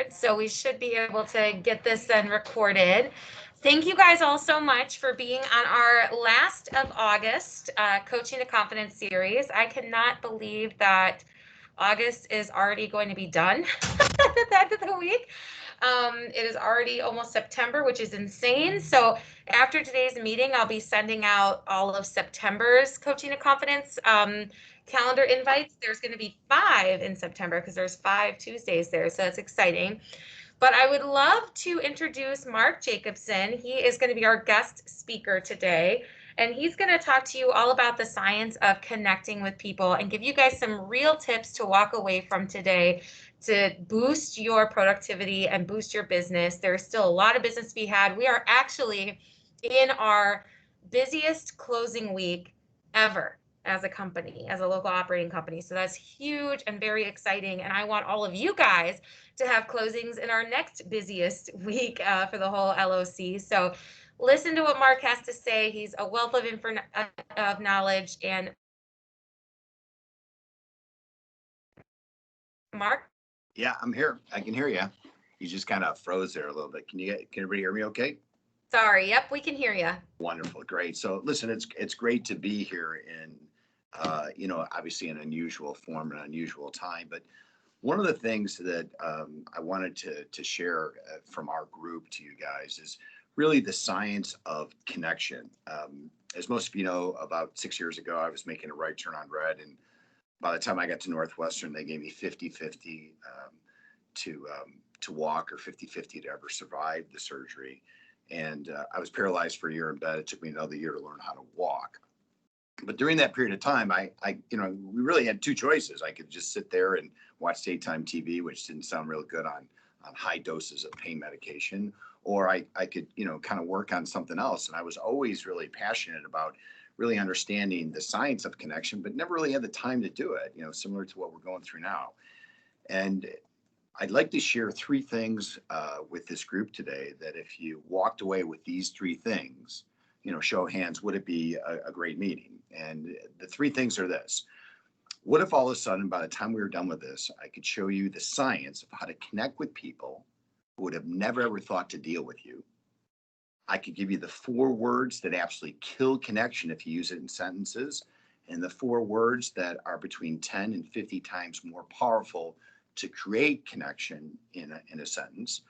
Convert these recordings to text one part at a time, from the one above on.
so we should be able to get this then recorded. Thank you guys all so much for being on our last of August Coaching to Confidence series. I cannot believe that August is already going to be done at the end of the week. It is already almost September, which is insane. So after today's meeting, I'll be sending out all of September's Coaching to Confidence calendar invites. There's going to be 5 in September because there's 5 Tuesdays there. So that's exciting. But I would love to introduce Mark Jacobson. He is going to be our guest speaker today. And he's going to talk to you all about the science of connecting with people and give you guys some real tips to walk away from today to boost your productivity and boost your business. There's still a lot of business to be had. We are actually in our busiest closing week ever as a company, as a local operating company. So that's huge and very exciting. And I want all of you guys to have closings in our next busiest week for the whole LOC. So listen to what Mark has to say. He's a wealth of knowledge. And Mark? Yeah, I'm here. I can hear you. You just kind of froze there a little bit. Can everybody hear me okay? Sorry. Yep, we can hear you. Wonderful, great. So listen, it's great to be here in obviously an unusual form, an unusual time. But one of the things that I wanted to share from our group to you guys is really the science of connection. As most of you know, about 6 years ago, I was making a right turn on red, and by the time I got to Northwestern, they gave me 50-50 to walk, or 50-50 to ever survive the surgery. And I was paralyzed for a year in bed. It took me another year to learn how to walk. But during that period of time, we really had two choices. I could just sit there and watch daytime TV, which didn't sound real good on high doses of pain medication, or I could, kind of work on something else. And I was always really passionate about really understanding the science of connection, but never really had the time to do it, similar to what we're going through now. And I'd like to share 3 things with this group today that if you walked away with these 3 things, show of hands, would it be a great meeting? And the 3 things are this. What if all of a sudden, by the time we were done with this, I could show you the science of how to connect with people who would have never ever thought to deal with you? I could give you the 4 words that absolutely kill connection if you use it in sentences, and the 4 words that are between 10 and 50 times more powerful to create connection in a sentence.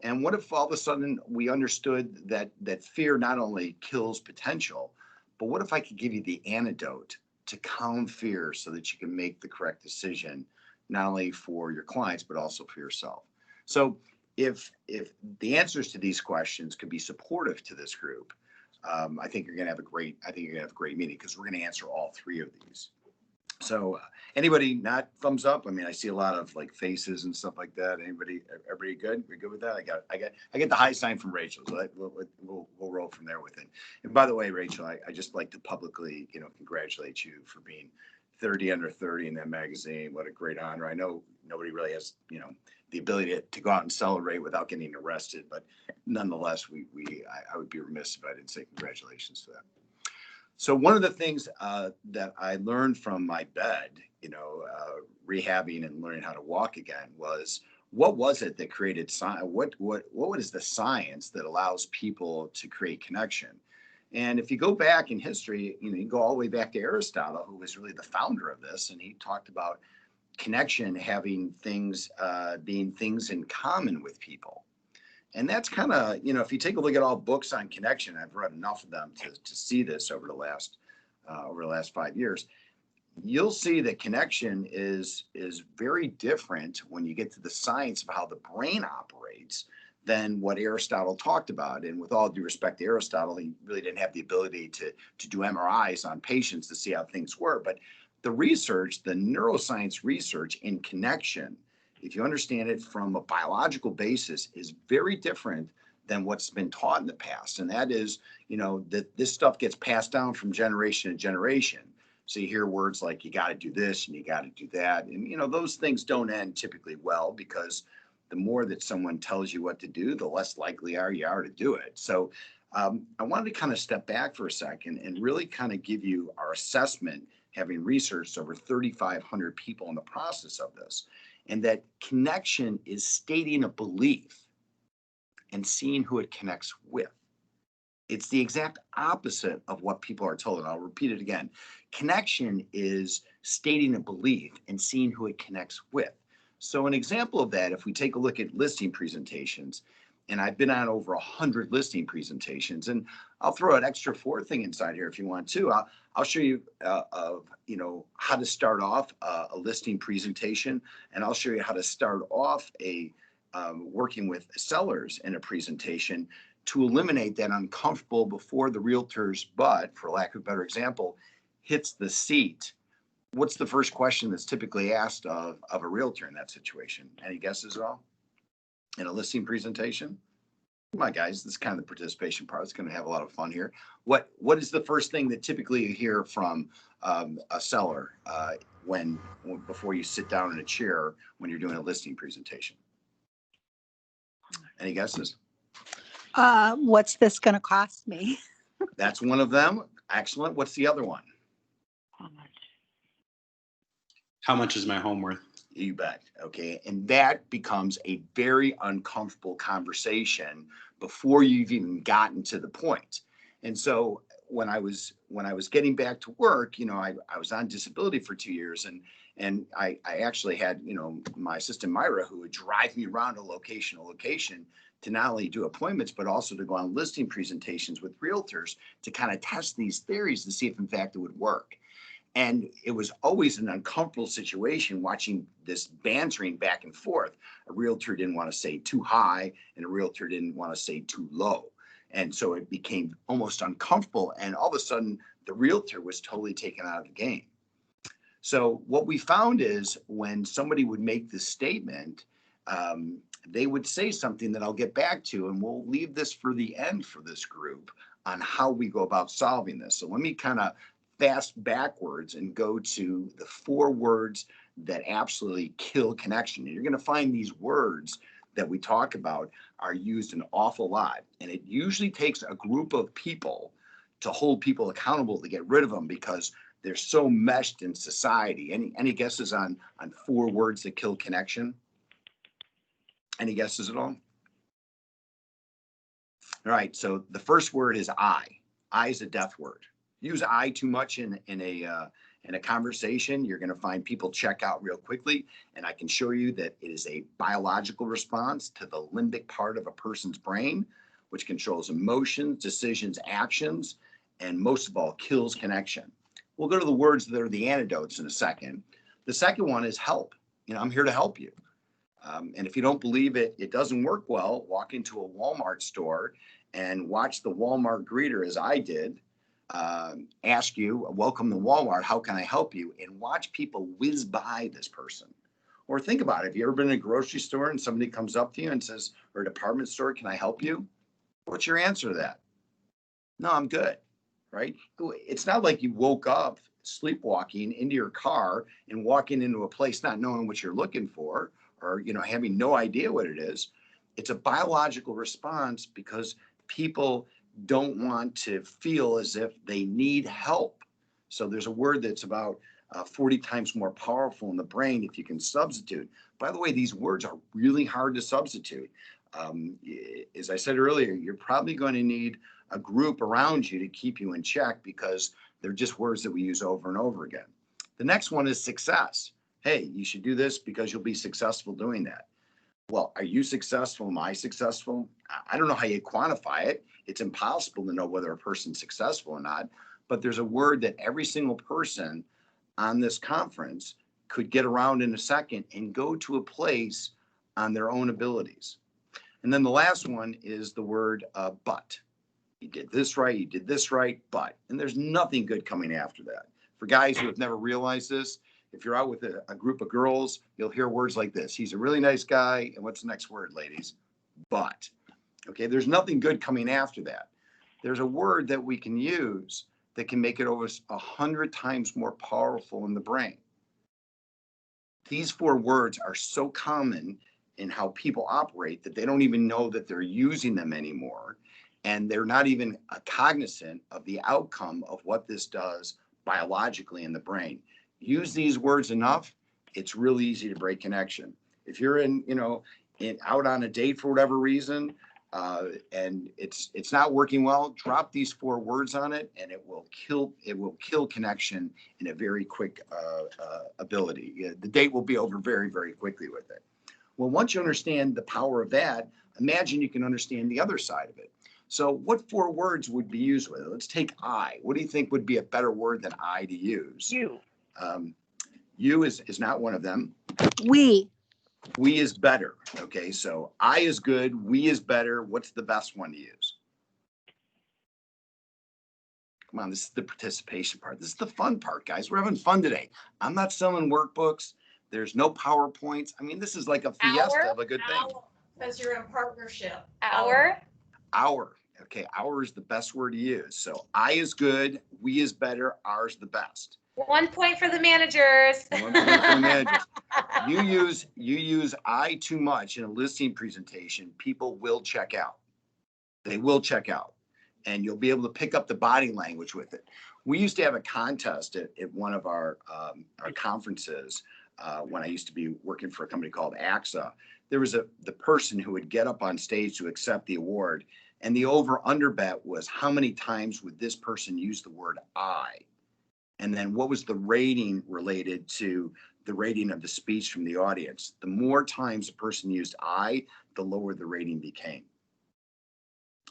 And what if all of a sudden we understood that fear not only kills potential, but what if I could give you the antidote to calm fear so that you can make the correct decision, not only for your clients, but also for yourself? So if the answers to these questions could be supportive to this group, I think you're going to have a great meeting, because we're going to answer all 3 of these. So anybody not thumbs up? I mean, I see a lot of like faces and stuff like that. Everybody good? We good with that? I get the high sign from Rachel, so we'll roll from there with it. And by the way, Rachel, I just like to publicly, congratulate you for being 30 under 30 in that magazine. What a great honor. I know nobody really has, the ability to go out and celebrate without getting arrested, but nonetheless, I would be remiss if I didn't say congratulations to that. So one of the things that I learned from my bed, rehabbing and learning how to walk again, was what was it that created science? What is the science that allows people to create connection? And if you go back in history, you go all the way back to Aristotle, who was really the founder of this, and he talked about connection having things being things in common with people. And that's kind of, if you take a look at all books on connection, I've read enough of them to see this over the last 5 years. You'll see that connection is very different when you get to the science of how the brain operates than what Aristotle talked about. And with all due respect to Aristotle, he really didn't have the ability to do MRIs on patients to see how things were. But the research, the neuroscience research in connection, if you understand it from a biological basis, is very different than what's been taught in the past. And that is, that this stuff gets passed down from generation to generation. So you hear words like, you got to do this and you got to do that. And, those things don't end typically well, because the more that someone tells you what to do, the less likely you are to do it. So I wanted to kind of step back for a second and really kind of give you our assessment having researched over 3,500 people in the process of this, and that connection is stating a belief and seeing who it connects with. It's the exact opposite of what people are told. And I'll repeat it again. Connection is stating a belief and seeing who it connects with. So an example of that, if we take a look at listing presentations, and I've been on over 100 listing presentations, and I'll throw an extra fourth thing inside here if you want to. I'll show you, how to start off a listing presentation, and I'll show you how to start off working with sellers in a presentation to eliminate that uncomfortable before the realtor's butt, for lack of a better example, hits the seat. What's the first question that's typically asked of a realtor in that situation? Any guesses at all? In a listing presentation? Come on, guys, this is kind of the participation part. It's going to have a lot of fun here. What is the first thing that typically you hear from a seller before you sit down in a chair when you're doing a listing presentation? Any guesses? What's this going to cost me? That's one of them. Excellent. What's the other one? How much is my home worth? You bet. Okay. And that becomes a very uncomfortable conversation before you've even gotten to the point. And so when I was getting back to work, I was on disability for 2 years, and I actually had, my assistant Myra, who would drive me around a location to not only do appointments, but also to go on listing presentations with realtors to kind of test these theories to see if in fact it would work. And it was always an uncomfortable situation watching this bantering back and forth. A realtor didn't want to say too high, and a realtor didn't want to say too low. And so it became almost uncomfortable. And all of a sudden, the realtor was totally taken out of the game. So what we found is when somebody would make this statement, they would say something that I'll get back to, and we'll leave this for the end for this group on how we go about solving this. So let me kind of fast backwards and go to the 4 words that absolutely kill connection. And you're going to find these words that we talk about are used an awful lot. And it usually takes a group of people to hold people accountable to get rid of them because they're so meshed in society. Any guesses on 4 words that kill connection? Any guesses at all? All right, so the first word is I. I is a death word. Use I too much in a conversation, you're going to find people check out real quickly. And I can show you that it is a biological response to the limbic part of a person's brain, which controls emotions, decisions, actions, and most of all, kills connection. We'll go to the words that are the antidotes in a second. The second one is help. I'm here to help you. And if you don't believe it doesn't work well, walk into a Walmart store and watch the Walmart greeter, as I did, ask you, welcome to Walmart, how can I help you? And watch people whiz by this person. Or think about it. Have you ever been in a grocery store and somebody comes up to you and says, or a department store, can I help you? What's your answer to that? No, I'm good, right? It's not like you woke up sleepwalking into your car and walking into a place not knowing what you're looking for, or having no idea what it is. It's a biological response because people don't want to feel as if they need help. So there's a word that's about 40 times more powerful in the brain if you can substitute. By the way, these words are really hard to substitute. As I said earlier, you're probably going to need a group around you to keep you in check because they're just words that we use over and over again. The next one is success. Hey, you should do this because you'll be successful doing that. Well, are you successful? Am I successful? I don't know how you quantify it. It's impossible to know whether a person's successful or not, but there's a word that every single person on this conference could get around in a second and go to a place on their own abilities. And then the last one is the word but. You did this right, you did this right, but. And there's nothing good coming after that. For guys who have never realized this, if you're out with a group of girls, you'll hear words like this. He's a really nice guy. And what's the next word, ladies? But. Okay, there's nothing good coming after that. There's a word that we can use that can make it over 100 times more powerful in the brain. These 4 words are so common in how people operate that they don't even know that they're using them anymore. And they're not even cognizant of the outcome of what this does biologically in the brain. Use these words enough, it's really easy to break connection. If you're out on a date for whatever reason, and it's not working well, drop these 4 words on it, and it will kill connection in a very quick ability. The date will be over very, very quickly with it. Well, once you understand the power of that, imagine you can understand the other side of it. So what 4 words would be used with it? Let's take I. What do you think would be a better word than I to use? You. You is not one of them. We. We is better. Okay, so I is good. We is better. What's the best one to use? Come on, this is the participation part. This is the fun part, guys. We're having fun today. I'm not selling workbooks. There's no PowerPoints. I mean, this is like a fiesta of a good thing. Because you're in partnership. Our. Okay, our is the best word to use. So I is good. We is better. Ours the best. 1 point for the managers. 1 point for the managers. You use I too much in a listing presentation, people will check out. They will check out, and you'll be able to pick up the body language with it. We used to have a contest at one of our conferences when I used to be working for a company called AXA. There was the person who would get up on stage to accept the award, and the over-under bet was how many times would this person use the word I? And then what was the rating related to the rating of the speech from the audience? The more times a person used I, the lower the rating became.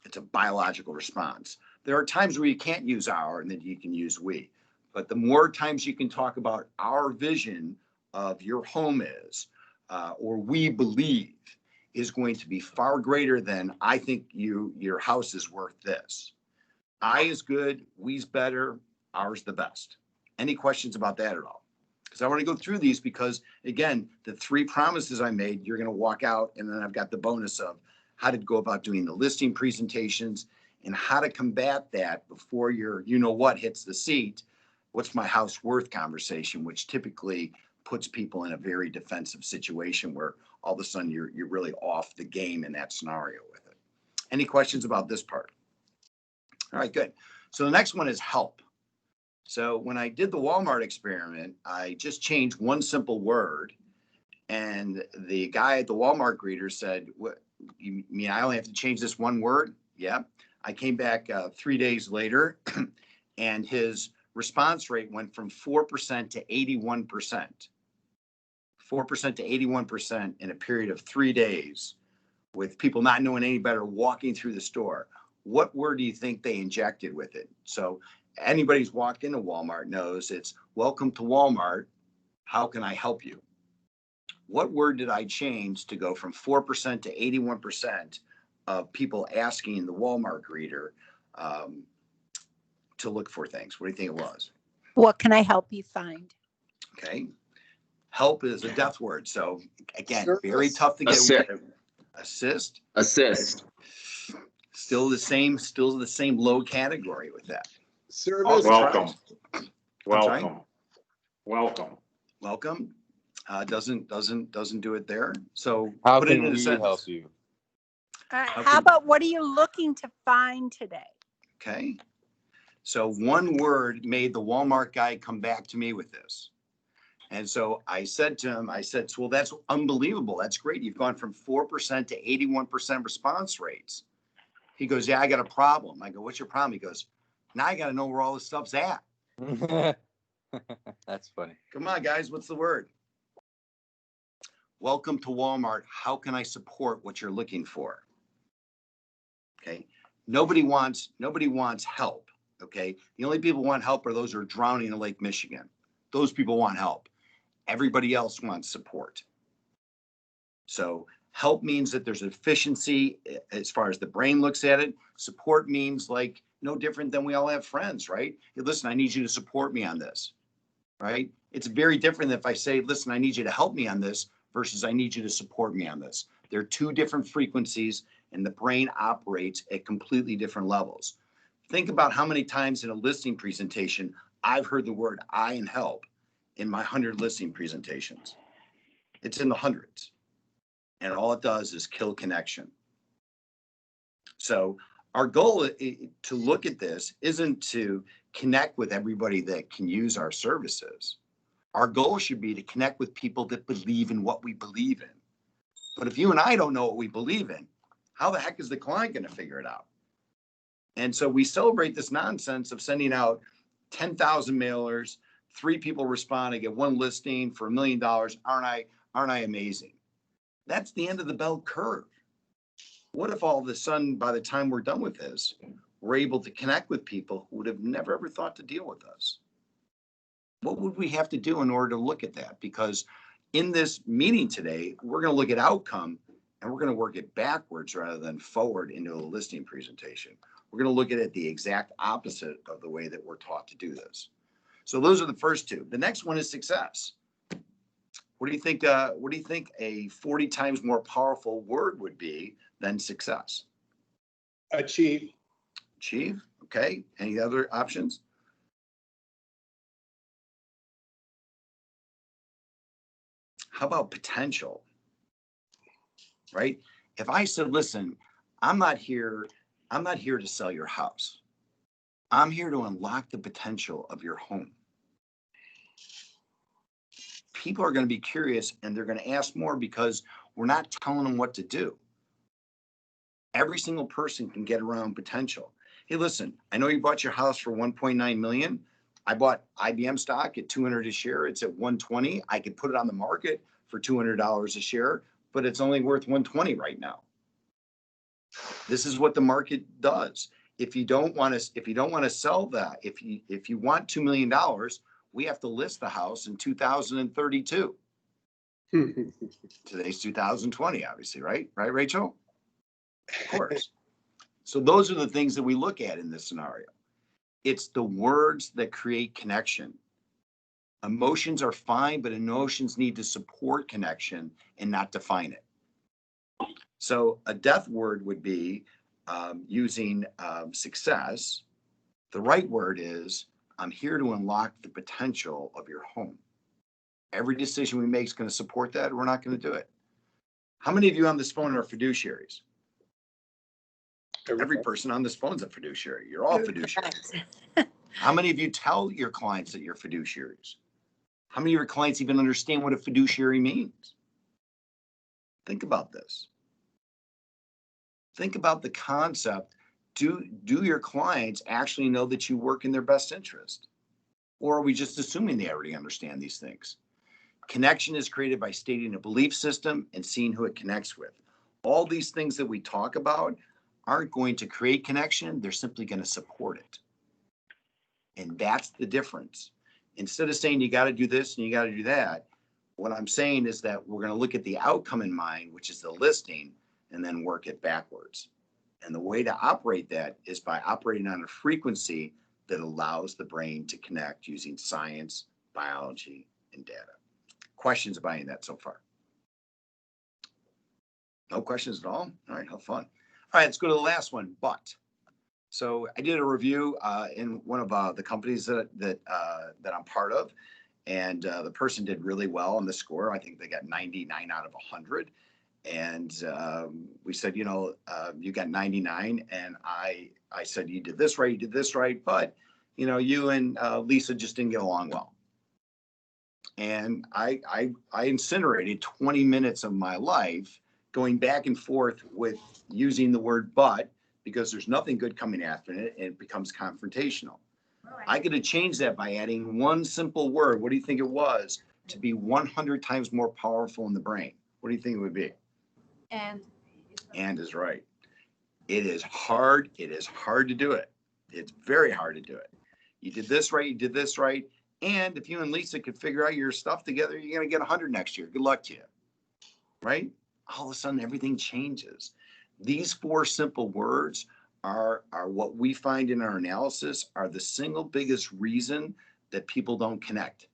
It's a biological response. There are times where you can't use our and then you can use we. But the more times you can talk about our vision of your home is, or we believe, is going to be far greater than I think your house is worth this. I is good, we's better, ours the best. Any questions about that at all? Because I want to go through these because, again, the 3 promises I made, you're going to walk out, and then I've got the bonus of how to go about doing the listing presentations and how to combat that before your you-know-what hits the seat. What's my house worth conversation, which typically puts people in a very defensive situation where all of a sudden you're really off the game in that scenario with it. Any questions about this part? All right, good. So the next one is help. So when I did the Walmart experiment, I just changed one simple word, and the guy at the Walmart greeter said, "What, you mean I only have to change this one word?" Yeah. I came back 3 days later, and his response rate went from 4% to 81%. 4% to 81% in a period of 3 days, with people not knowing any better walking through the store. What word do you think they injected with it? So anybody who's walked into Walmart knows it's welcome to Walmart. How can I help you? What word did I change to go from 4% to 81% of people asking the Walmart greeter to look for things? What do you think it was? What can I help you find? Okay. Help is a death word. So again, Service. very tough to get Assist. rid of. Assist. Assist. Still the same low category with that. Service. Welcome. sorry? Welcome. Doesn't do it there. So How put it can in a we sentence. help you? How about what are you looking to find today? Okay. So one word made the Walmart guy come back to me with this. And so I said to him, well, that's unbelievable. That's great. You've gone from 4% to 81% response rates. He goes, yeah, I got a problem. I go, what's your problem? He goes, now I got to know where all this stuff's at. That's funny. Come on, guys. What's the word? Welcome to Walmart. How can I support what you're looking for? Okay. Nobody wants help. Okay. The only people who want help are those who are drowning in Lake Michigan. Those people want help. Everybody else wants support. So help means that there's efficiency as far as the brain looks at it. Support means like no different than we all have friends, right? Hey, listen, I need you to support me on this, right? It's very different than if I say, listen, I need you to help me on this versus I need you to support me on this. They're 2 different frequencies, and the brain operates at completely different levels. Think about how many times in a listing presentation I've heard the word I and help in my 100 listing presentations. It's in the hundreds. And all it does is kill connection. So Our goal to look at this isn't to connect with everybody that can use our services. Our goal should be to connect with people that believe in what we believe in. But if you and I don't know what we believe in, how the heck is the client going to figure it out? And so we celebrate this nonsense of sending out 10,000 mailers, 3 people respond, I get 1 listing for $1 million. Aren't I amazing? That's the end of the bell curve. What if all of a sudden, by the time we're done with this, we're able to connect with people who would have never ever thought to deal with us? What would we have to do in order to look at that? Because in this meeting today, we're going to look at outcome and we're going to work it backwards rather than forward into a listing presentation. We're going to look at it the exact opposite of the way that we're taught to do this. So those are the first 2. The next one is success. What do you think? What do you think a 40 times more powerful word would be than success? Achieve. Achieve. Okay. Any other options? How about potential? Right? If I said, listen, I'm not here to sell your house. I'm here to unlock the potential of your home. People are going to be curious and they're going to ask more because we're not telling them what to do. Every single person can get around potential. Hey, listen, I know you bought your house for 1.9 million. I bought IBM stock at 200 a share. It's at 120. I could put it on the market for $200 a share, but it's only worth 120 right now. This is what the market does. If you don't want to sell that, if you want $2 million, we have to list the house in 2032. Today's 2020, obviously, right? Right, Rachel? Of course. So those are the things that we look at in this scenario. It's the words that create connection. Emotions are fine, but emotions need to support connection and not define it. So a death word would be using success. The right word is, I'm here to unlock the potential of your home. Every decision we make is going to support that. We're not going to do it. How many of you on this phone are fiduciaries? Every person on this phone is a fiduciary. You're all fiduciaries. How many of you tell your clients that you're fiduciaries? How many of your clients even understand what a fiduciary means? Think about this. Think about the concept. Do your clients actually know that you work in their best interest? Or are we just assuming they already understand these things? Connection is created by stating a belief system and seeing who it connects with. All these things that we talk about aren't going to create connection. They're simply going to support it. And that's the difference. Instead of saying you got to do this and you got to do that, what I'm saying is that we're going to look at the outcome in mind, which is the listing, and then work it backwards. And the way to operate that is by operating on a frequency that allows the brain to connect using science, biology, and data. Questions about any of that so far? No questions at all? All right, have fun. All right, let's go to the last one, but. So I did a review in one of the companies that I'm part of, and the person did really well on the score. I think they got 99 out of 100. And we said, you got 99. And I said, you did this right. But, you and Lisa just didn't get along well. And I incinerated 20 minutes of my life going back and forth with using the word but, because there's nothing good coming after it, and it becomes confrontational. I could have changed that by adding one simple word. What do you think it was to be 100 times more powerful in the brain? What do you think it would be? And is right. It is hard. It is hard to do it. It's very hard to do it. You did this right. You did this right. And if you and Lisa could figure out your stuff together, you're going to get 100 next year. Good luck to you. Right? All of a sudden, everything changes. These 4 simple words are what we find in our analysis are the single biggest reason that people don't connect.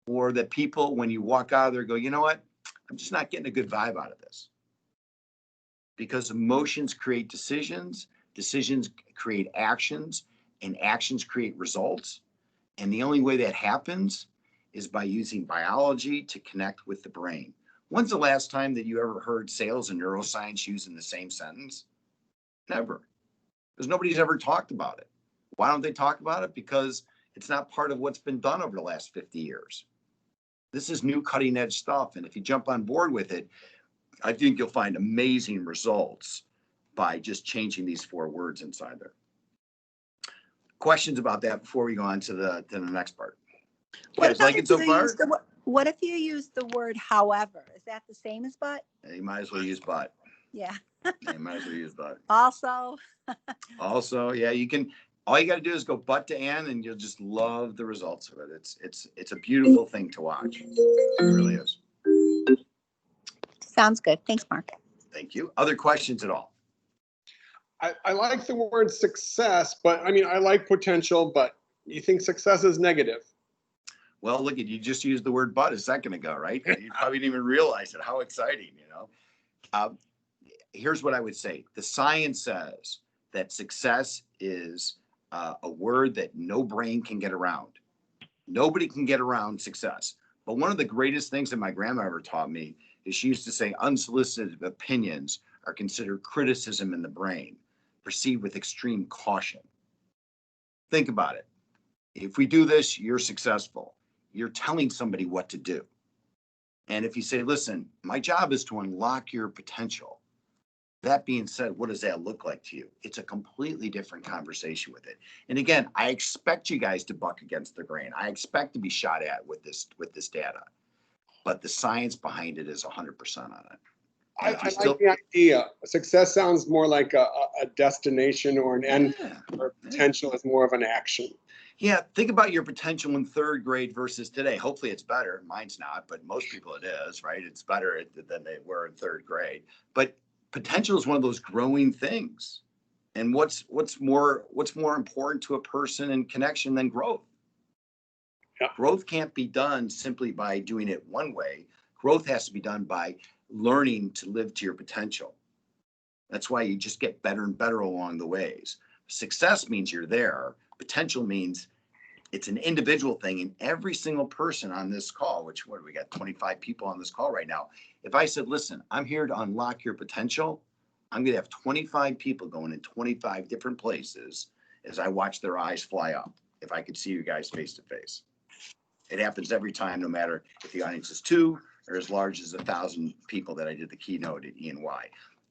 Or that people, when you walk out of there, go, you know what? I'm just not getting a good vibe out of this. Because emotions create decisions, decisions create actions, and actions create results. And the only way that happens is by using biology to connect with the brain. When's the last time that you ever heard sales and neuroscience used in the same sentence? Never. Because nobody's ever talked about it. Why don't they talk about it? Because it's not part of what's been done over the last 50 years. This is new cutting edge stuff. And if you jump on board with it, I think you'll find amazing results by just changing these 4 words inside there. Questions about that before we go on to the next part? You guys like it so far? What if you use the word however? Is that the same as but? You might as well use but. Yeah. You might as well use but. Also. Also, yeah, you can. All you got to do is go but to and you'll just love the results of it. It's a beautiful thing to watch. It really is. Sounds good. Thanks, Mark. Thank you. Other questions at all? I like the word success, but I mean, I like potential, but you think success is negative. Well, look at you just used the word but a second ago, right? You probably didn't even realize it. How exciting, you know? Here's what I would say. The science says that success is a word that no brain can get around. Nobody can get around success. But one of the greatest things that my grandma ever taught me is she used to say unsolicited opinions are considered criticism in the brain, perceived with extreme caution. Think about it. If we do this, you're successful. You're telling somebody what to do. And if you say, listen, my job is to unlock your potential. That being said, what does that look like to you? It's a completely different conversation with it. And again, I expect you guys to buck against the grain. I expect to be shot at with this data. But the science behind it is 100% on it. I like the idea. Success sounds more like a destination or an end, or potential is more of an action. Yeah, think about your potential in 3rd grade versus today. Hopefully it's better. Mine's not, but most people it is, right? It's better than they were in 3rd grade. But potential is one of those growing things. And what's more important to a person in connection than growth? Yeah. Growth can't be done simply by doing it one way. Growth has to be done by learning to live to your potential. That's why you just get better and better along the ways. Success means you're there. Potential means it's an individual thing. And every single person on this call, which what do we got 25 people on this call right now. If I said, listen, I'm here to unlock your potential, I'm going to have 25 people going in 25 different places as I watch their eyes fly up. If I could see you guys face to face. It happens every time, no matter if the audience is 2 or as large as 1,000 people that I did the keynote at E&Y.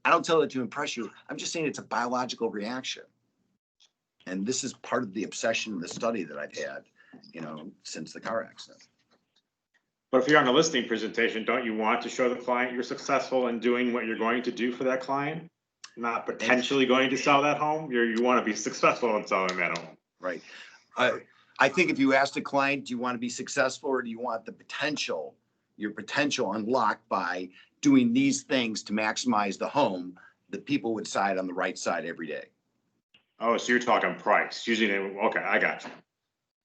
I don't tell it to impress you. I'm just saying it's a biological reaction. And this is part of the obsession and the study that I've had, you know, since the car accident. But if you're on a listing presentation, don't you want to show the client you're successful in doing what you're going to do for that client? Not potentially going to sell that home. You want to be successful in selling that home. Right. I think if you asked a client, do you want to be successful or do you want the potential, your potential unlocked by doing these things to maximize the home, the people would side on the right side every day. Oh, so you're talking price. Usually, okay, I got you.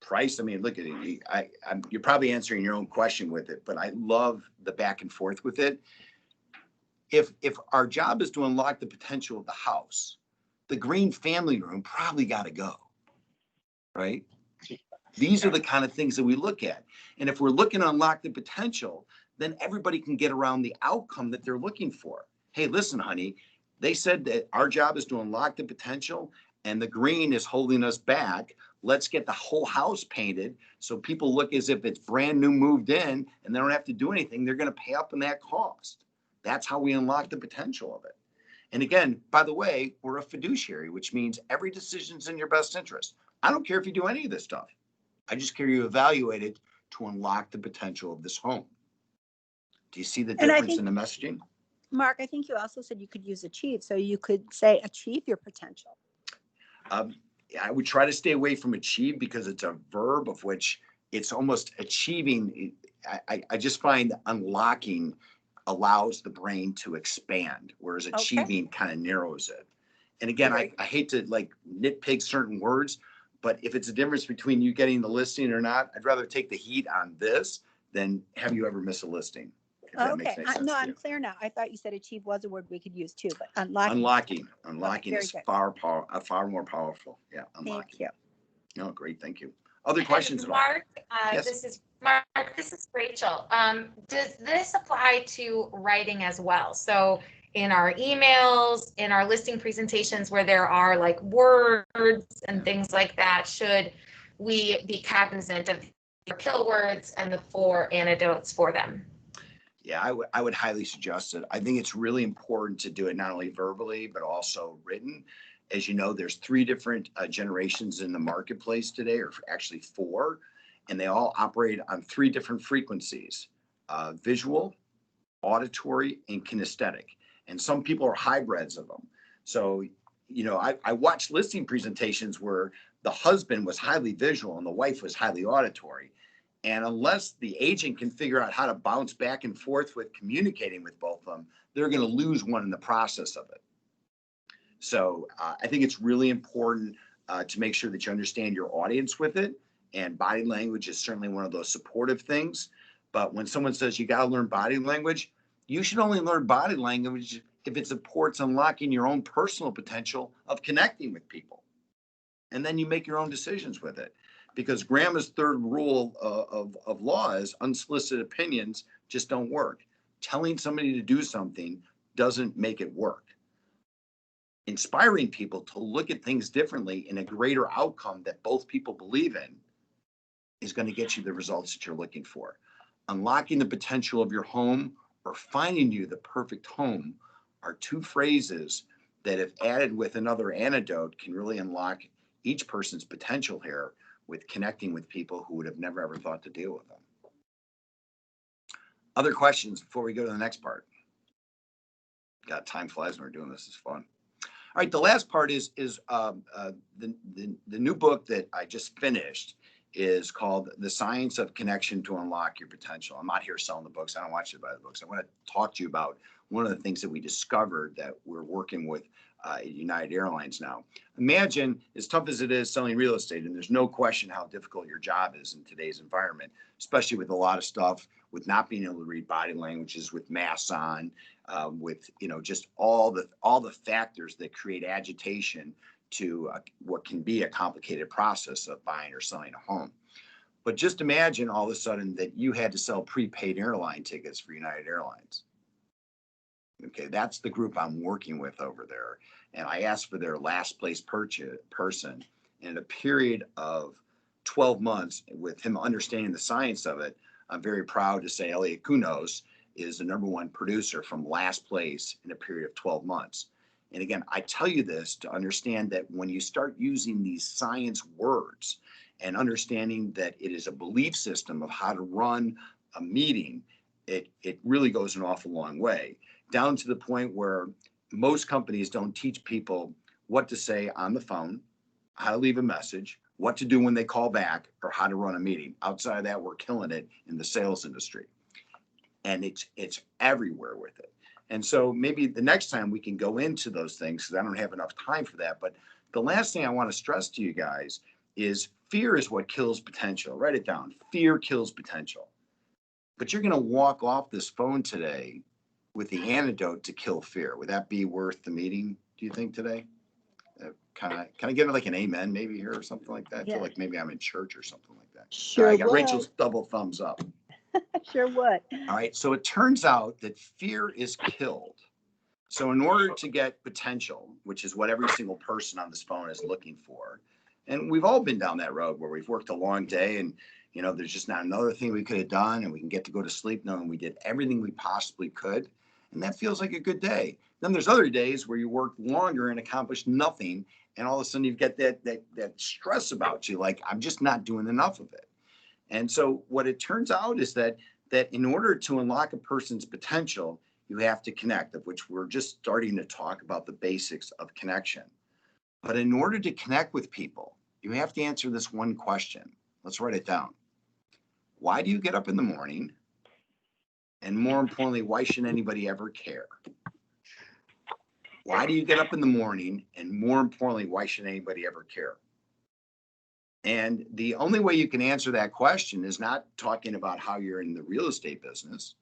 Price, I mean, look at it. You're probably answering your own question with it, but I love the back and forth with it. If our job is to unlock the potential of the house, the green family room probably got to go, right? These are the kind of things that we look at. And if we're looking to unlock the potential, then everybody can get around the outcome that they're looking for. Hey, listen, honey, they said that our job is to unlock the potential and the green is holding us back. Let's get the whole house painted so people look as if it's brand new, moved in, and they don't have to do anything. They're going to pay up in that cost. That's how we unlock the potential of it. And again, by the way, we're a fiduciary, which means every decision's in your best interest. I don't care if you do any of this stuff. I just care you evaluate it to unlock the potential of this home. Do you see the difference in the messaging? Mark, I think you also said you could use achieve. So you could say achieve your potential. I would try to stay away from achieve because it's a verb of which it's almost achieving. I just find unlocking allows the brain to expand, whereas achieving kind of narrows it. And again, I hate to like nitpick certain words, but if it's a difference between you getting the listing or not, I'd rather take the heat on this than have you ever miss a listing. Okay, no, I'm clear now. I thought you said achieve was a word we could use too, but unlocking is far more powerful. Yeah, unlocking. Thank you. No, great, thank you. Other questions at all? Mark, yes. This is Rachel. Does this apply to writing as well? So in our emails, in our listing presentations where there are like words and things like that, should we be cognizant of the kill words and the 4 antidotes for them? Yeah, I would highly suggest it. I think it's really important to do it not only verbally, but also written. As you know, there's 3 different generations in the marketplace today, or actually 4, and they all operate on 3 different frequencies, visual, auditory, and kinesthetic. And some people are hybrids of them. So, you know, I watched listing presentations where the husband was highly visual and the wife was highly auditory. And unless the agent can figure out how to bounce back and forth with communicating with both of them, they're going to lose one in the process of it. So I think it's really important to make sure that you understand your audience with it. And body language is certainly one of those supportive things. But when someone says you got to learn body language, you should only learn body language if it supports unlocking your own personal potential of connecting with people. And then you make your own decisions with it. Because Grandma's 3rd rule of law is unsolicited opinions just don't work. Telling somebody to do something doesn't make it work. Inspiring people to look at things differently in a greater outcome that both people believe in is going to get you the results that you're looking for. Unlocking the potential of your home or finding you the perfect home are 2 phrases that, if added with another antidote, can really unlock each person's potential here with connecting with people who would have never ever thought to deal with them. Other questions before we go to the next part? God, time flies when we're doing this. It's fun. All right, the last part is the new book that I just finished is called The Science of Connection to Unlock Your Potential. I'm not here selling the books. I don't want you to buy the books. I want to talk to you about one of the things that we discovered that we're working with United Airlines now. Imagine, as tough as it is selling real estate, and there's no question how difficult your job is in today's environment, especially with a lot of stuff, with not being able to read body languages, with masks on, with just all the factors that create agitation to what can be a complicated process of buying or selling a home. But just imagine all of a sudden that you had to sell prepaid airline tickets for United Airlines. Okay, that's the group I'm working with over there. And I asked for their last place person. In a period of 12 months, with him understanding the science of it, I'm very proud to say Elliot Kunos is the #1 producer from last place in a period of 12 months. And again, I tell you this to understand that when you start using these science words and understanding that it is a belief system of how to run a meeting, it really goes an awful long way, down to the point where most companies don't teach people what to say on the phone, how to leave a message, what to do when they call back, or how to run a meeting. Outside of that, we're killing it in the sales industry. And it's everywhere with it. And so maybe the next time we can go into those things, because I don't have enough time for that. But the last thing I want to stress to you guys is fear is what kills potential. Write it down. Fear kills potential. But you're going to walk off this phone today with the antidote to kill fear. Would that be worth the meeting, do you think, today? Can I get like an amen maybe here or something like that? I feel like maybe I'm in church or something like that. Sure, I got would. Rachel's double thumbs up. Sure would. All right, so it turns out that fear is killed. So in order to get potential, which is what every single person on this phone is looking for, and we've all been down that road where we've worked a long day and there's just not another thing we could have done, and we can get to go to sleep knowing we did everything we possibly could. And that feels like a good day. Then there's other days where you work longer and accomplish nothing. And all of a sudden you've got that stress about you, like I'm just not doing enough of it. And so what it turns out is that in order to unlock a person's potential, you have to connect, of which we're just starting to talk about the basics of connection. But in order to connect with people, you have to answer this one question. Let's write it down. Why do you get up in the morning? And more importantly, why should anybody ever care? Why do you get up in the morning? And more importantly, why should anybody ever care? And the only way you can answer that question is not talking about how you're in the real estate business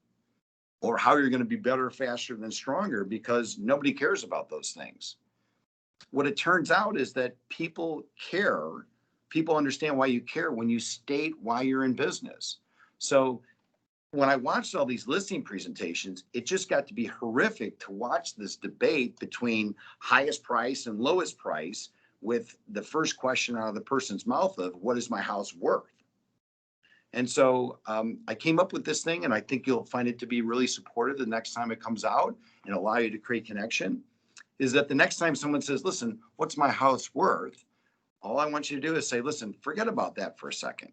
or how you're going to be better, faster, than stronger, because nobody cares about those things. What it turns out is that people care. People understand why you care when you state why you're in business. So when I watched all these listing presentations, it just got to be horrific to watch this debate between highest price and lowest price, with the first question out of the person's mouth of, what is my house worth? And so I came up with this thing, and I think you'll find it to be really supportive the next time it comes out and allow you to create connection, is that the next time someone says, listen, what's my house worth? All I want you to do is say, listen, forget about that for a second.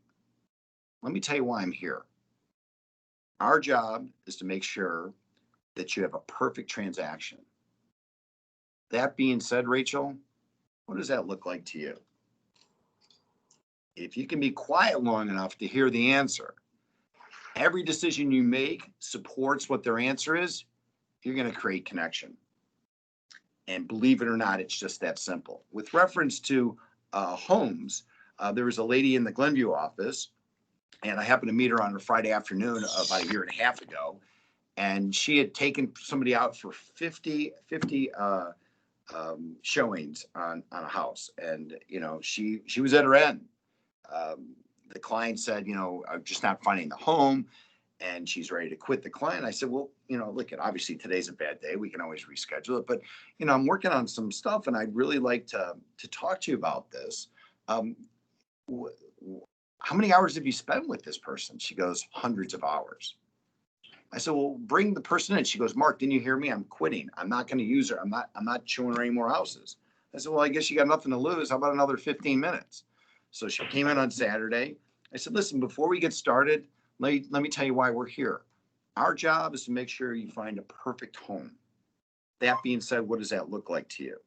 Let me tell you why I'm here. Our job is to make sure that you have a perfect transaction. That being said, Rachel, what does that look like to you? If you can be quiet long enough to hear the answer, every decision you make supports what their answer is, you're going to create connection. And believe it or not, it's just that simple. With reference to homes, there was a lady in the Glenview office, and I happened to meet her on a Friday afternoon about a year and a half ago. And she had taken somebody out for 50 showings on a house. And, you know, she was at her end. The client said, you know, I'm just not finding the home, and she's ready to quit the client. I said, well, you know, look, obviously today's a bad day. We can always reschedule it, but, you know, I'm working on some stuff, and I'd really like to talk to you about this. How many hours have you spent with this person? She goes, hundreds of hours. I said, well, bring the person in. She goes, Mark, didn't you hear me? I'm quitting. I'm not going to use her. I'm not showing her any more houses. I said, well, I guess you got nothing to lose. How about another 15 minutes? So she came in on Saturday. I said, listen, before we get started, let me tell you why we're here. Our job is to make sure you find a perfect home. That being said, what does that look like to you?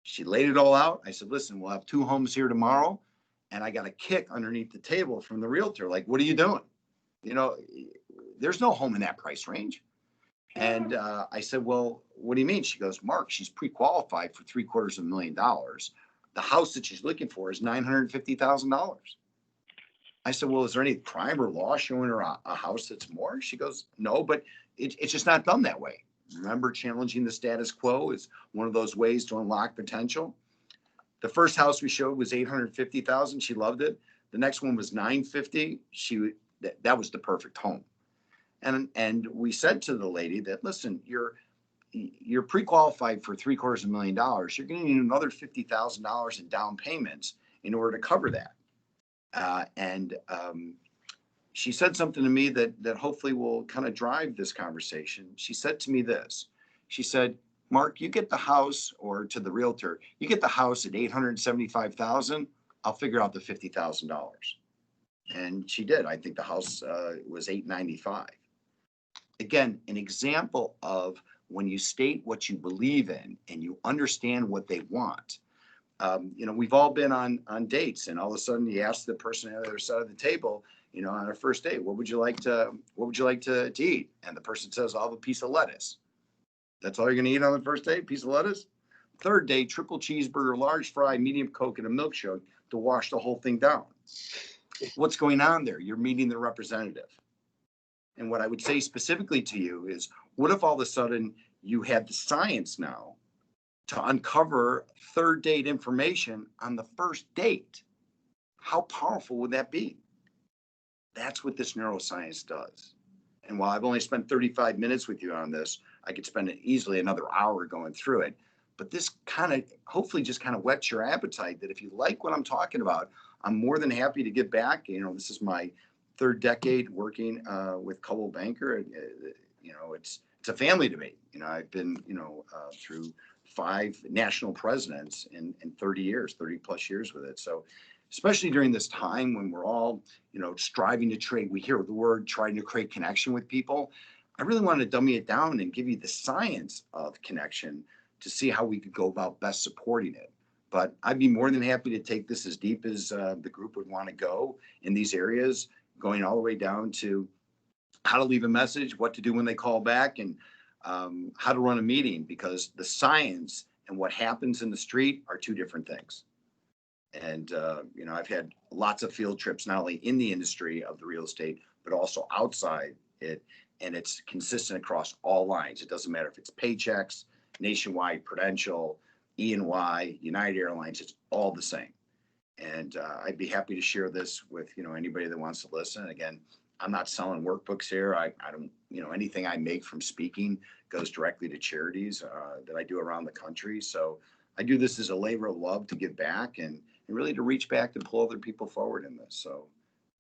She laid it all out. I said, listen, we'll have 2 homes here tomorrow. And I got a kick underneath the table from the realtor. Like, what are you doing? You know, there's no home in that price range. And I said, well, what do you mean? She goes, Mark, she's pre-qualified for $750,000. The house that she's looking for is $950,000. I said, well, is there any crime or law showing her a house that's more? She goes, no, but it's just not done that way. Remember, challenging the status quo is one of those ways to unlock potential. The first house we showed was $850,000. She loved it. The next one was $950,000. That was the perfect home. And we said to the lady that, listen, you're pre-qualified for $750,000. You're going to need another $50,000 in down payments in order to cover that. She said something to me that hopefully will kind of drive this conversation. She said to me this. She said, Mark, you get the house, or to the realtor, you get the house at $875,000. I'll figure out the $50,000. And she did. I think the house was $895,000. Again, an example of when you state what you believe in and you understand what they want. You know, we've all been on dates, and all of a sudden you ask the person on the other side of the table, you know, on our first date, what would you like to eat? And the person says, I'll have a piece of lettuce. That's all you're going to eat on the first date? Piece of lettuce? Third day, triple cheeseburger, large fry, medium Coke, and a milkshake to wash the whole thing down. What's going on there? You're meeting the representative. And what I would say specifically to you is, what if all of a sudden you had the science now to uncover third date information on the first date? How powerful would that be? That's what this neuroscience does. And while I've only spent 35 minutes with you on this, I could spend easily another hour going through it. But this kind of hopefully just kind of whets your appetite, that if you like what I'm talking about, I'm more than happy to get back. You know, this is my 3rd decade working with Coldwell Banker. You know, it's a family to me. You know, I've been, you know, through 5 national presidents in 30 years, 30 plus years with it. So especially during this time when we're all, you know, striving to trade, we hear the word trying to create connection with people. I really want to dummy it down and give you the science of connection to see how we could go about best supporting it. But I'd be more than happy to take this as deep as the group would want to go in these areas, going all the way down to how to leave a message, what to do when they call back, and how to run a meeting, because the science and what happens in the street are 2 different things. And, you know, I've had lots of field trips, not only in the industry of the real estate, but also outside it. And it's consistent across all lines. It doesn't matter if it's Paychex, Nationwide, Prudential, E&Y, United Airlines, it's all the same. And I'd be happy to share this with, you know, anybody that wants to listen. Again, I'm not selling workbooks here. I don't, anything I make from speaking goes directly to charities that I do around the country. So I do this as a labor of love to give back and really to reach back and pull other people forward in this. So,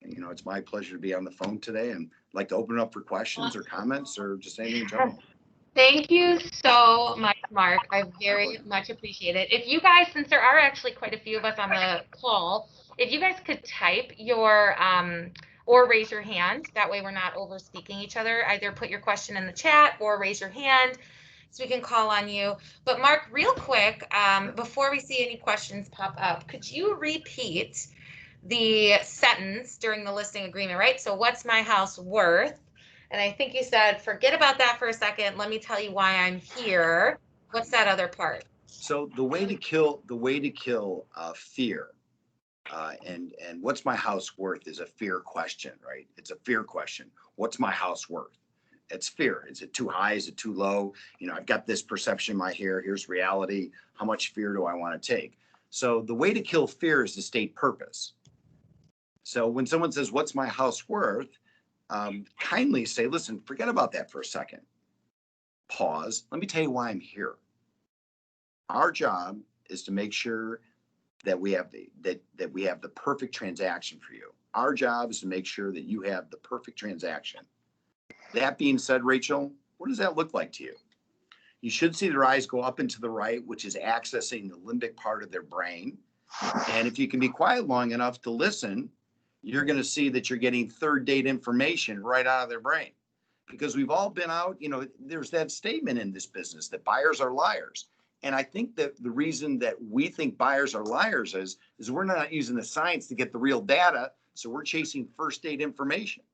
it's my pleasure to be on the phone today and I'd like to open it up for questions or comments or just anything in general. Thank you so much, Mark. I very much appreciate it. If you guys, since there are actually quite a few of us on the call, if you guys could type your or raise your hand, that way we're not over speaking each other. Either put your question in the chat or raise your hand so we can call on you. But Mark, real quick, before we see any questions pop up, could you repeat the sentence during the listing agreement, right? So what's my house worth? And I think you said, forget about that for a second. Let me tell you why I'm here. What's that other part? So the way to kill fear, and what's my house worth is a fear question, right? It's a fear question. What's my house worth? It's fear. Is it too high? Is it too low? I've got this perception in my hair. Here's reality. How much fear do I want to take? So the way to kill fear is to state purpose. So when someone says, what's my house worth? Kindly say, listen, forget about that for a second. Pause. Let me tell you why I'm here. Our job is to make sure that we have the perfect transaction for you. Our job is to make sure that you have the perfect transaction. That being said, Rachel, what does that look like to you? You should see their eyes go up and to the right, which is accessing the limbic part of their brain. And if you can be quiet long enough to listen, you're going to see that you're getting third date information right out of their brain. Because we've all been out, there's that statement in this business that buyers are liars. And I think that the reason that we think buyers are liars is we're not using the science to get the real data. So we're chasing first date information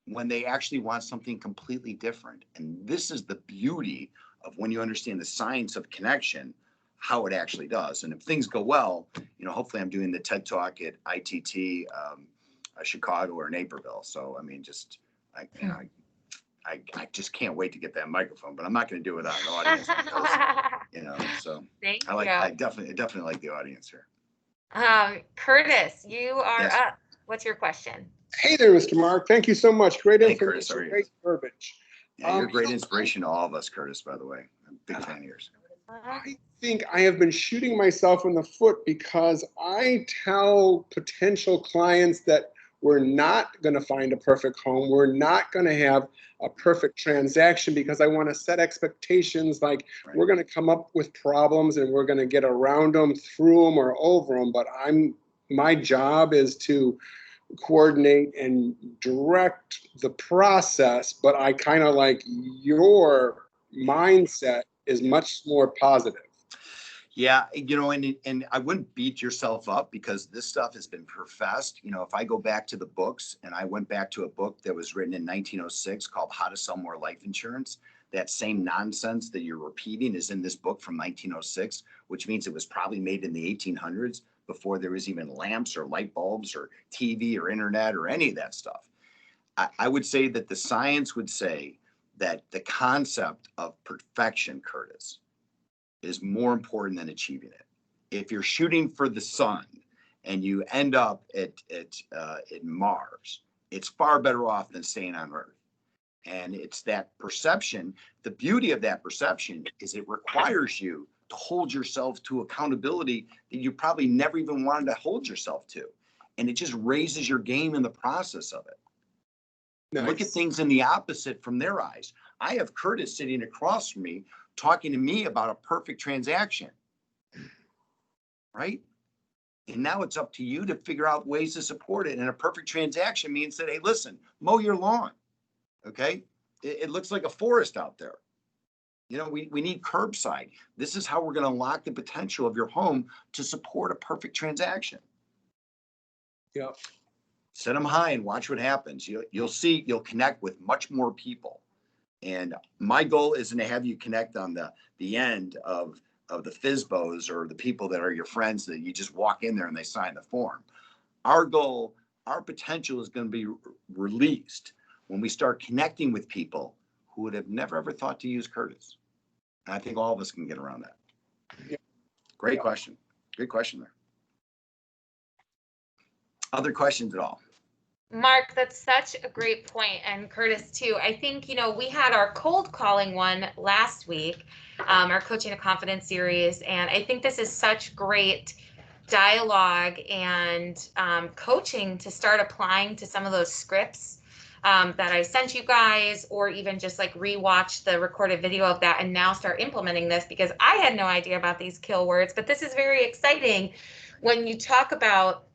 when they actually want something completely different. And this is the beauty of when you understand the science of connection, how it actually does. And if things go well, hopefully I'm doing the TED Talk at ITT, Chicago or Naperville. So, I just can't wait to get that microphone, but I'm not going to do it on an audience because, so Thank you. I definitely like the audience here. Curtis, you are Yes. up. What's your question? Hey there, Mr. Mark. Thank you so much. Great Hey, information, Curtis, how are you? great verbiage. Yeah, you're a great inspiration to all of us, Curtis, by the way. I'm a big fan of yours. I think I have been shooting myself in the foot because I tell potential clients that we're not going to find a perfect home. We're not going to have a perfect transaction because I want to set expectations like we're going to come up with problems and we're going to get around them, through them, or over them. But my job is to coordinate and direct the process. But I kind of like your mindset is much more positive. Yeah, and I wouldn't beat yourself up because this stuff has been professed. If I go back to the books, and I went back to a book that was written in 1906 called How to Sell More Life Insurance, that same nonsense that you're repeating is in this book from 1906, which means it was probably made in the 1800s before there was even lamps or light bulbs or TV or internet or any of that stuff. I would say that the science would say that the concept of perfection, Curtis, is more important than achieving it. If you're shooting for the sun and you end up at Mars, it's far better off than staying on Earth. And it's that perception. The beauty of that perception is it requires you to hold yourself to accountability that you probably never even wanted to hold yourself to. And it just raises your game in the process of it. Nice. Look at things in the opposite from their eyes. I have Curtis sitting across from me talking to me about a perfect transaction, right? And now it's up to you to figure out ways to support it. And a perfect transaction means that, hey, listen, mow your lawn, okay? It looks like a forest out there. We need curbside. This is how we're going to unlock the potential of your home to support a perfect transaction. Yep. Set them high and watch what happens. You'll connect with much more people. And my goal isn't to have you connect on the end of the FSBOs or the people that are your friends that you just walk in there and they sign the form. Our goal, our potential is going to be released when we start connecting with people who would have never, ever thought to use Curtis. And I think all of us can get around that. Yeah. Great question. Good question there. Other questions at all? Mark, that's such a great point, and Curtis too. I think, we had our cold calling one last week, our Coaching to Confidence series, and I think this is such great dialogue and coaching to start applying to some of those scripts that I sent you guys, or even just like rewatch the recorded video of that and now start implementing this, because I had no idea about these kill words, but this is very exciting when you talk about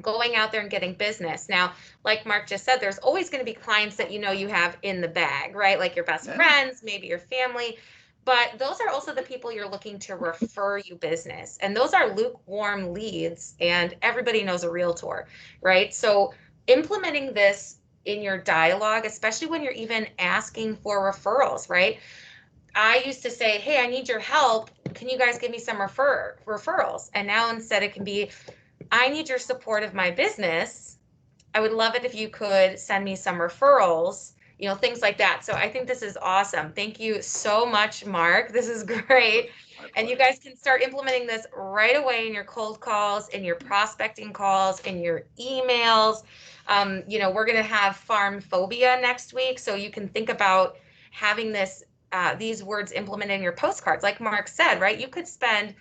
going out there and getting business. Now, like Mark just said, there's always going to be clients that you have in the bag, right? Like your best friends, maybe your family, but those are also the people you're looking to refer you business. And those are lukewarm leads, and everybody knows a realtor, right? So implementing this in your dialogue, especially when you're even asking for referrals, right? I used to say, hey, I need your help. Can you guys give me some referrals? And now instead it can be, I need your support of my business. I would love it if you could send me some referrals, things like that. So I think this is awesome. Thank you so much, Mark. This is great. And you guys can start implementing this right away in your cold calls, in your prospecting calls, in your emails. We're going to have farm phobia next week. So you can think about having these words implemented in your postcards. Like Mark said, right? You could spend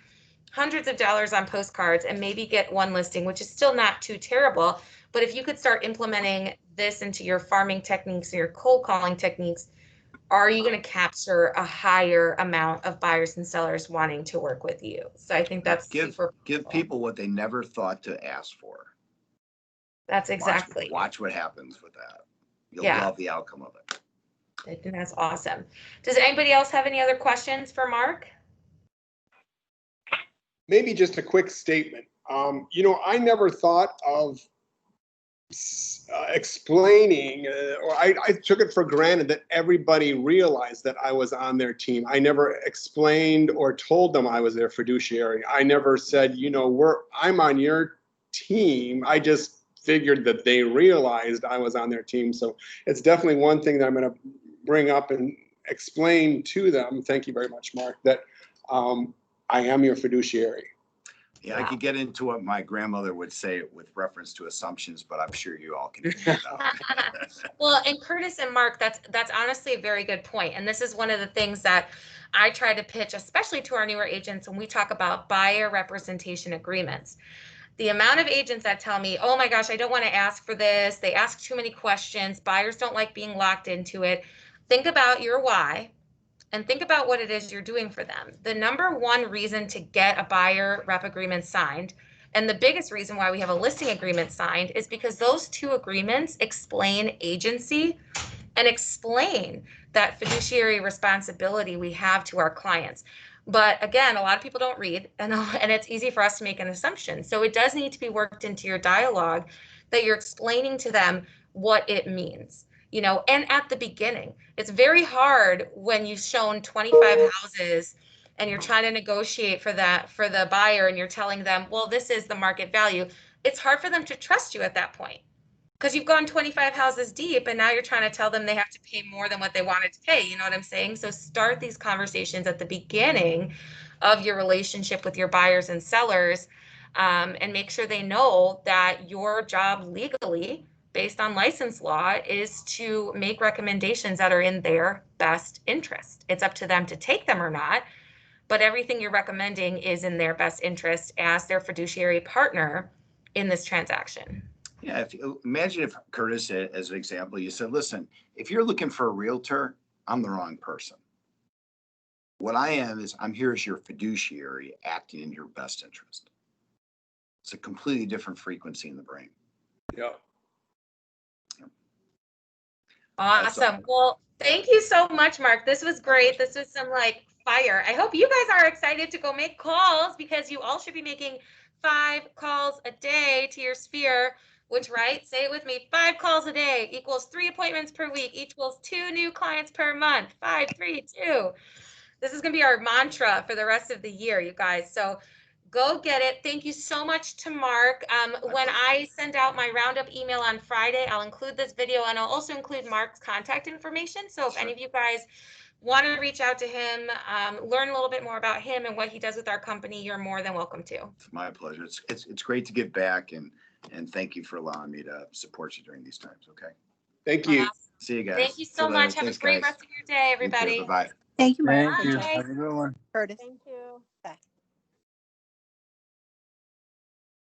hundreds of dollars on postcards and maybe get one listing, which is still not too terrible. But if you could start implementing this into your farming techniques and your cold calling techniques, are you going to capture a higher amount of buyers and sellers wanting to work with you? So I think that's give people what they never thought to ask for. That's exactly. Watch what happens with that. You'll love the outcome of it. I think that's awesome. Does anybody else have any other questions for Mark? Maybe just a quick statement. I never thought of explaining, or I took it for granted that everybody realized that I was on their team. I never explained or told them I was their fiduciary. I never said, I'm on your team. I just figured that they realized I was on their team. So it's definitely one thing that I'm going to bring up and explain to them. Thank you very much, Mark, that I am your fiduciary. Yeah, I could get into what my grandmother would say with reference to assumptions, but I'm sure you all can figure it out. Well, and Curtis and Mark, that's honestly a very good point. And this is one of the things that I try to pitch, especially to our newer agents, when we talk about buyer representation agreements. The amount of agents that tell me, oh my gosh, I don't want to ask for this. They ask too many questions. Buyers don't like being locked into it. Think about your why. And think about what it is you're doing for them. The number one reason to get a buyer rep agreement signed, and the biggest reason why we have a listing agreement signed, is because those two agreements explain agency and explain that fiduciary responsibility we have to our clients. But again, a lot of people don't read, and it's easy for us to make an assumption. So it does need to be worked into your dialogue that you're explaining to them what it means. And at the beginning, it's very hard when you've shown 25 houses and you're trying to negotiate for the buyer, and you're telling them, well, this is the market value. It's hard for them to trust you at that point, because you've gone 25 houses deep and now you're trying to tell them they have to pay more than what they wanted to pay. You know what I'm saying? So start these conversations at the beginning of your relationship with your buyers and sellers, and make sure they know that your job legally, based on license law, is to make recommendations that are in their best interest. It's up to them to take them or not, but everything you're recommending is in their best interest as their fiduciary partner in this transaction. Yeah, imagine if, Curtis, as an example, you said, listen, if you're looking for a realtor, I'm the wrong person. What I am is I'm here as your fiduciary acting in your best interest. It's a completely different frequency in the brain. Yeah. Awesome. Well, thank you so much, Mark. This was great. This was some fire. I hope you guys are excited to go make calls, because you all should be making 5 calls a day to your sphere, which, right? Say it with me. 5 calls a day equals 3 appointments per week, equals 2 new clients per month. 5, 3, 2. This is going to be our mantra for the rest of the year, you guys. So go get it. Thank you so much to Mark. When I send out my roundup email on Friday, I'll include this video, and I'll also include Mark's contact information. So if any of you guys want to reach out to him, learn a little bit more about him and what he does with our company, you're more than welcome to. It's my pleasure. It's great to give back, and And thank you for allowing me to support you during these times. Okay. Thank you. See you guys. Thank you so See you later. much. Have Thanks, a great guys. rest of your day, You too. everybody. Bye-bye. Thank you, Mark. Thank you. Curtis. Thank you.